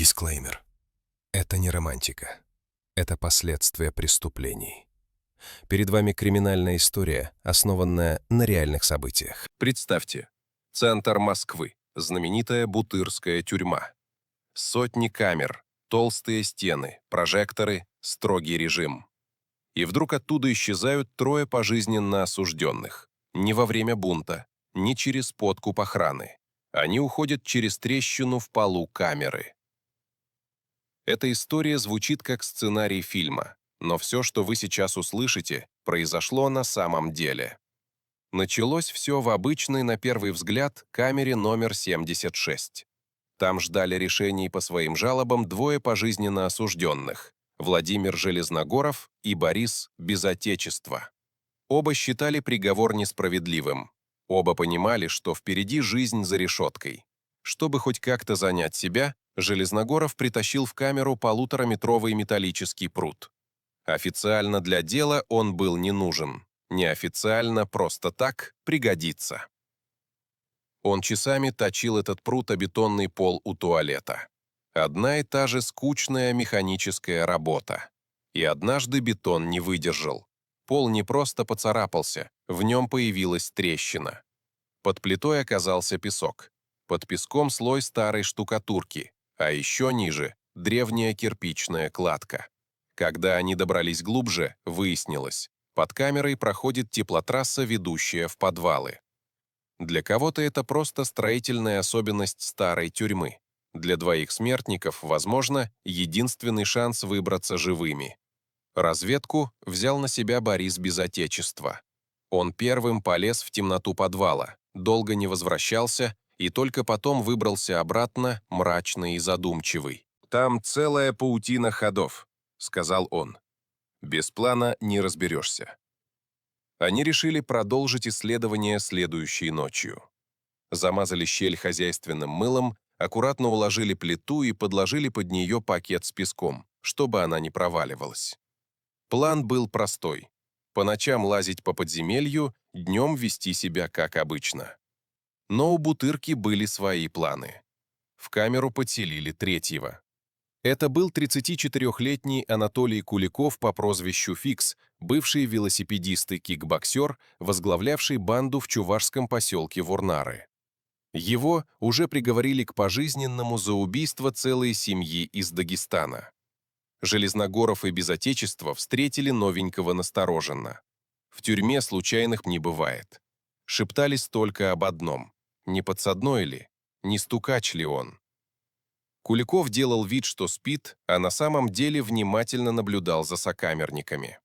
Дисклеймер. Это не романтика. Это последствия преступлений. Перед вами криминальная история, основанная на реальных событиях. Представьте, центр Москвы, знаменитая Бутырская тюрьма. Сотни камер, толстые стены, прожекторы, строгий режим. И вдруг оттуда исчезают трое пожизненно осужденных. Не во время бунта, не через подкуп охраны. Они уходят через трещину в полу камеры. Эта история звучит как сценарий фильма, но все, что вы сейчас услышите, произошло на самом деле. Началось все в обычной, на первый взгляд, камере номер 76. Там ждали решений по своим жалобам двое пожизненно осужденных – Владимир Железногоров и Борис Безотечество. Оба считали приговор несправедливым. Оба понимали, что впереди жизнь за решеткой. Чтобы хоть как-то занять себя, Железногоров притащил в камеру полутораметровый металлический прут. Официально для дела он был не нужен. Неофициально просто так пригодится. Он часами точил этот прут о бетонный пол у туалета. Одна и та же скучная механическая работа. И однажды бетон не выдержал. Пол не просто поцарапался, в нем появилась трещина. Под плитой оказался песок. Под песком слой старой штукатурки, а еще ниже – древняя кирпичная кладка. Когда они добрались глубже, выяснилось, под камерой проходит теплотрасса, ведущая в подвалы. Для кого-то это просто строительная особенность старой тюрьмы. Для двоих смертников, возможно, единственный шанс выбраться живыми. Разведку взял на себя Борис Безотечество. Он первым полез в темноту подвала, долго не возвращался и только потом выбрался обратно, мрачный и задумчивый. «Там целая паутина ходов», — сказал он. «Без плана не разберешься». Они решили продолжить исследование следующей ночью. Замазали щель хозяйственным мылом, аккуратно уложили плиту и подложили под нее пакет с песком, чтобы она не проваливалась. План был простой. По ночам лазить по подземелью, днем вести себя как обычно. Но у Бутырки были свои планы. В камеру подселили третьего. Это был 34-летний Анатолий Куликов по прозвищу Фикс, бывший велосипедист и кикбоксер, возглавлявший банду в чувашском поселке Вурнары. Его уже приговорили к пожизненному за убийство целой семьи из Дагестана. Железногоров и Безотечество встретили новенького настороженно. В тюрьме случайных не бывает. Шептались только об одном. Не подсадной ли? Не стукач ли он? Куликов делал вид, что спит, а на самом деле внимательно наблюдал за сокамерниками.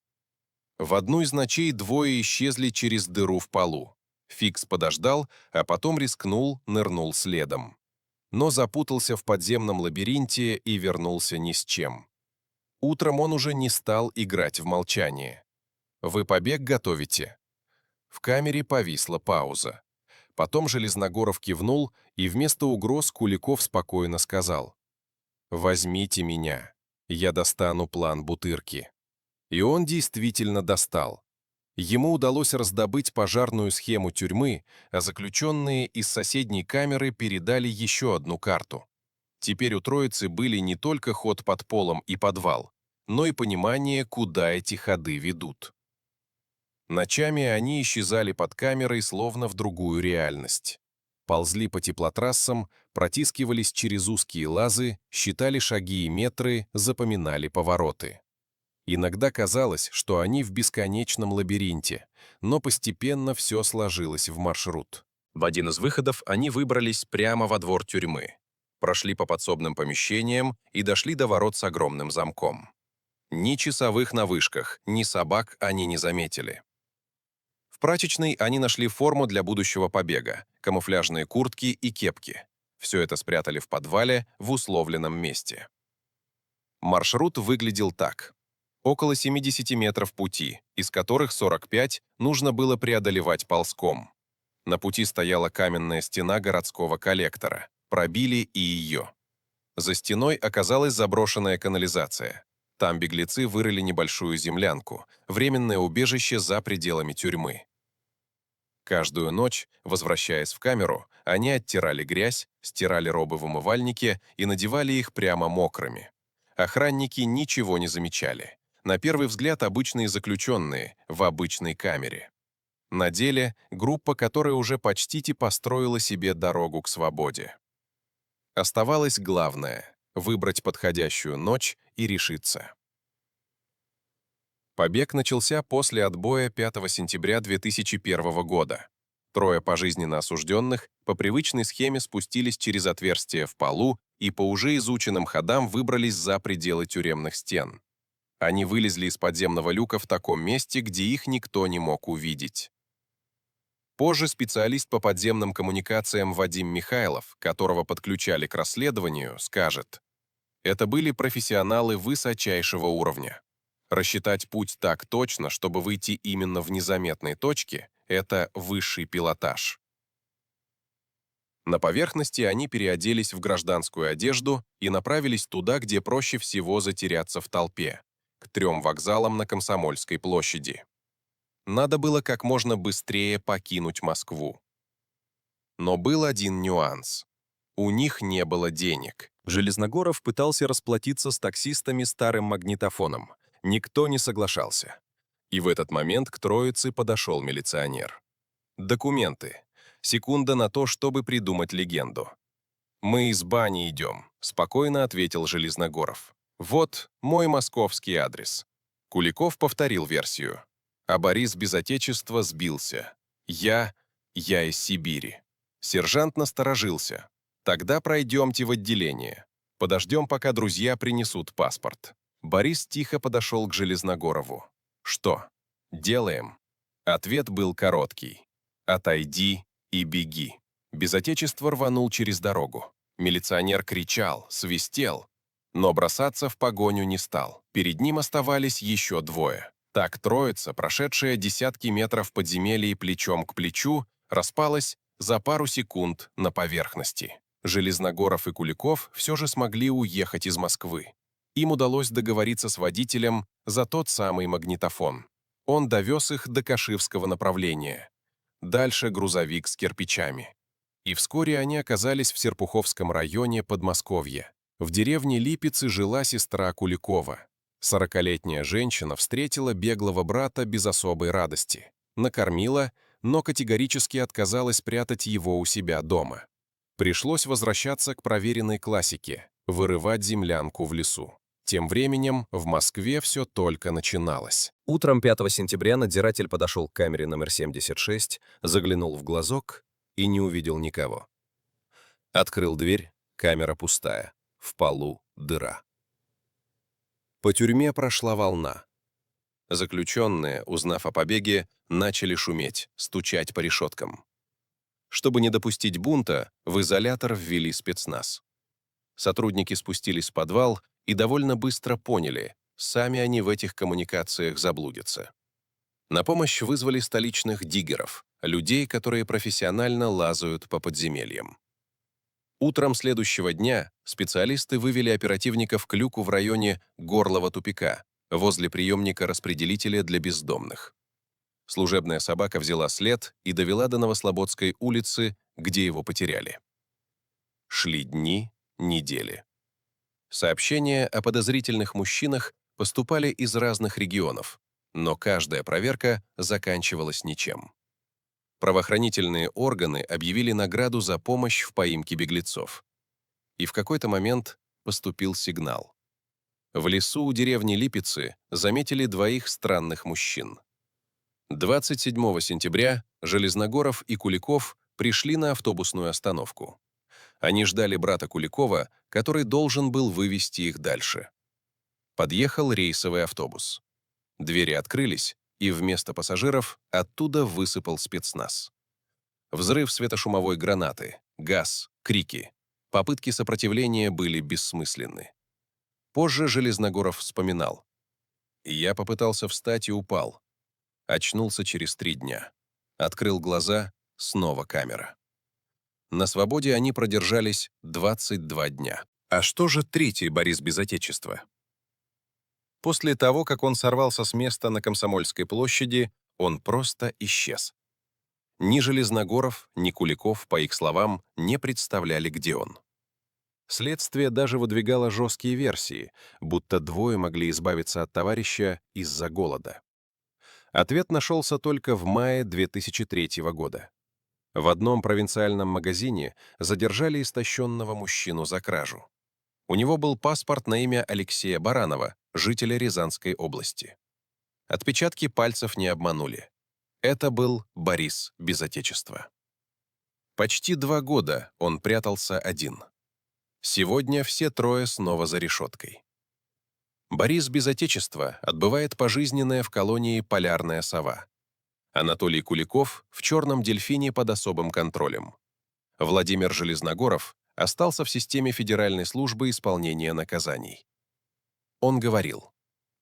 В одну из ночей двое исчезли через дыру в полу. Фикс подождал, а потом рискнул, нырнул следом. Но запутался в подземном лабиринте и вернулся ни с чем. Утром он уже не стал играть в молчание. «Вы побег готовите?» В камере повисла пауза. Потом Железногоров кивнул, и вместо угроз Куликов спокойно сказал: «Возьмите меня, я достану план Бутырки». И он действительно достал. Ему удалось раздобыть пожарную схему тюрьмы, а заключенные из соседней камеры передали еще одну карту. Теперь у троицы были не только ход под полом и подвал, но и понимание, куда эти ходы ведут. Ночами они исчезали под камерой, словно в другую реальность. Ползли по теплотрассам, протискивались через узкие лазы, считали шаги и метры, запоминали повороты. Иногда казалось, что они в бесконечном лабиринте, но постепенно все сложилось в маршрут. В один из выходов они выбрались прямо во двор тюрьмы, прошли по подсобным помещениям и дошли до ворот с огромным замком. Ни часовых на вышках, ни собак они не заметили. В прачечной они нашли форму для будущего побега, камуфляжные куртки и кепки. Все это спрятали в подвале в условленном месте. Маршрут выглядел так. Около 70 метров пути, из которых 45 нужно было преодолевать ползком. На пути стояла каменная стена городского коллектора. Пробили и ее. За стеной оказалась заброшенная канализация. Там беглецы вырыли небольшую землянку, временное убежище за пределами тюрьмы. Каждую ночь, возвращаясь в камеру, они оттирали грязь, стирали робы в умывальнике и надевали их прямо мокрыми. Охранники ничего не замечали. На первый взгляд обычные заключенные в обычной камере. На деле группа, которая уже почти построила себе дорогу к свободе. Оставалось главное — выбрать подходящую ночь и решиться. Побег начался после отбоя 5 сентября 2001 года. Трое пожизненно осужденных по привычной схеме спустились через отверстие в полу и по уже изученным ходам выбрались за пределы тюремных стен. Они вылезли из подземного люка в таком месте, где их никто не мог увидеть. Позже специалист по подземным коммуникациям Вадим Михайлов, которого подключали к расследованию, скажет: «Это были профессионалы высочайшего уровня. Рассчитать путь так точно, чтобы выйти именно в незаметной точке — это высший пилотаж». На поверхности они переоделись в гражданскую одежду и направились туда, где проще всего затеряться в толпе, к 3 вокзалам на Комсомольской площади. Надо было как можно быстрее покинуть Москву. Но был один нюанс. У них не было денег. Железногоров пытался расплатиться с таксистами старым магнитофоном. Никто не соглашался. И в этот момент к троице подошел милиционер. Документы. Секунда на то, чтобы придумать легенду. «Мы из бани идем», — спокойно ответил Железногоров. «Вот мой московский адрес». Куликов повторил версию. А Борис без отечества сбился. Я из Сибири». Сержант насторожился. «Тогда пройдемте в отделение. Подождем, пока друзья принесут паспорт». Борис тихо подошел к Железногорову. «Что? Делаем?» Ответ был короткий. «Отойди и беги». Без отечества рванул через дорогу. Милиционер кричал, свистел, но бросаться в погоню не стал. Перед ним оставались еще двое. Так троица, прошедшая десятки метров подземелий плечом к плечу, распалась за пару секунд на поверхности. Железногоров и Куликов все же смогли уехать из Москвы. Им удалось договориться с водителем за тот самый магнитофон. Он довез их до Каширского направления. Дальше грузовик с кирпичами. И вскоре они оказались в Серпуховском районе Подмосковья. В деревне Липицы жила сестра Куликова. 40-летняя женщина встретила беглого брата без особой радости. Накормила, но категорически отказалась прятать его у себя дома. Пришлось возвращаться к проверенной классике – вырывать землянку в лесу. Тем временем в Москве все только начиналось. Утром 5 сентября надзиратель подошел к камере номер 76, заглянул в глазок и не увидел никого. Открыл дверь, камера пустая, в полу дыра. По тюрьме прошла волна. Заключенные, узнав о побеге, начали шуметь, стучать по решеткам. Чтобы не допустить бунта, в изолятор ввели спецназ. Сотрудники спустились в подвал и довольно быстро поняли, сами они в этих коммуникациях заблудятся. На помощь вызвали столичных диггеров, людей, которые профессионально лазают по подземельям. Утром следующего дня специалисты вывели оперативников к люку в районе Горлова тупика, возле приемника распределителя для бездомных. Служебная собака взяла след и довела до Новослободской улицы, где его потеряли. Шли дни, недели. Сообщения о подозрительных мужчинах поступали из разных регионов, но каждая проверка заканчивалась ничем. Правоохранительные органы объявили награду за помощь в поимке беглецов. И в какой-то момент поступил сигнал. В лесу у деревни Липицы заметили двоих странных мужчин. 27 сентября Железногоров и Куликов пришли на автобусную остановку. Они ждали брата Куликова, который должен был вывести их дальше. Подъехал рейсовый автобус. Двери открылись, и вместо пассажиров оттуда высыпал спецназ. Взрыв светошумовой гранаты, газ, крики. Попытки сопротивления были бессмысленны. Позже Железногоров вспоминал. «Я попытался встать и упал. Очнулся через 3 дня. Открыл глаза, снова камера». На свободе они продержались 22 дня. А что же третий Борис без отечества? После того, как он сорвался с места на Комсомольской площади, он просто исчез. Ни Железногоров, ни Куликов, по их словам, не представляли, где он. Следствие даже выдвигало жесткие версии, будто двое могли избавиться от товарища из-за голода. Ответ нашелся только в мае 2003 года. В одном провинциальном магазине задержали истощенного мужчину за кражу. У него был паспорт на имя Алексея Баранова, жителя Рязанской области. Отпечатки пальцев не обманули. Это был Борис без отечества. Почти 2 года он прятался один. Сегодня все трое снова за решеткой. Борис без отечества отбывает пожизненное в колонии «Полярная сова». Анатолий Куликов в «Черном дельфине» под особым контролем. Владимир Железногоров остался в системе Федеральной службы исполнения наказаний. Он говорил: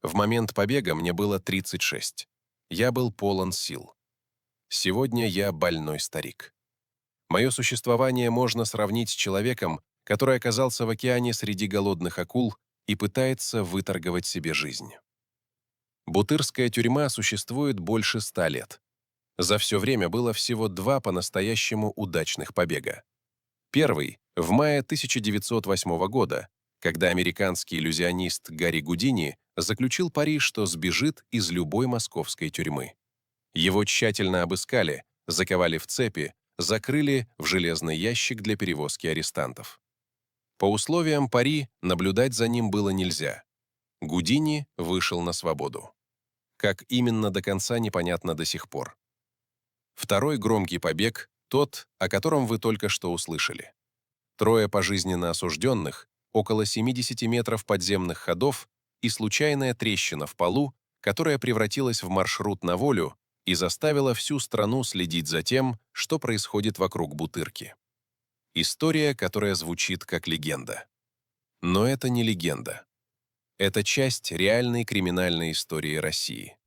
«В момент побега мне было 36. Я был полон сил. Сегодня я больной старик. Мое существование можно сравнить с человеком, который оказался в океане среди голодных акул и пытается выторговать себе жизнь». Бутырская тюрьма существует больше 100 лет. За все время было всего 2 по-настоящему удачных побега. Первый — в мае 1908 года, когда американский иллюзионист Гарри Гудини заключил пари, что сбежит из любой московской тюрьмы. Его тщательно обыскали, заковали в цепи, закрыли в железный ящик для перевозки арестантов. По условиям пари наблюдать за ним было нельзя. Гудини вышел на свободу. Как именно до конца непонятно до сих пор. Второй громкий побег — тот, о котором вы только что услышали. 3 пожизненно осужденных, около 70 метров подземных ходов и случайная трещина в полу, которая превратилась в маршрут на волю и заставила всю страну следить за тем, что происходит вокруг Бутырки. История, которая звучит как легенда. Но это не легенда. Это часть реальной криминальной истории России.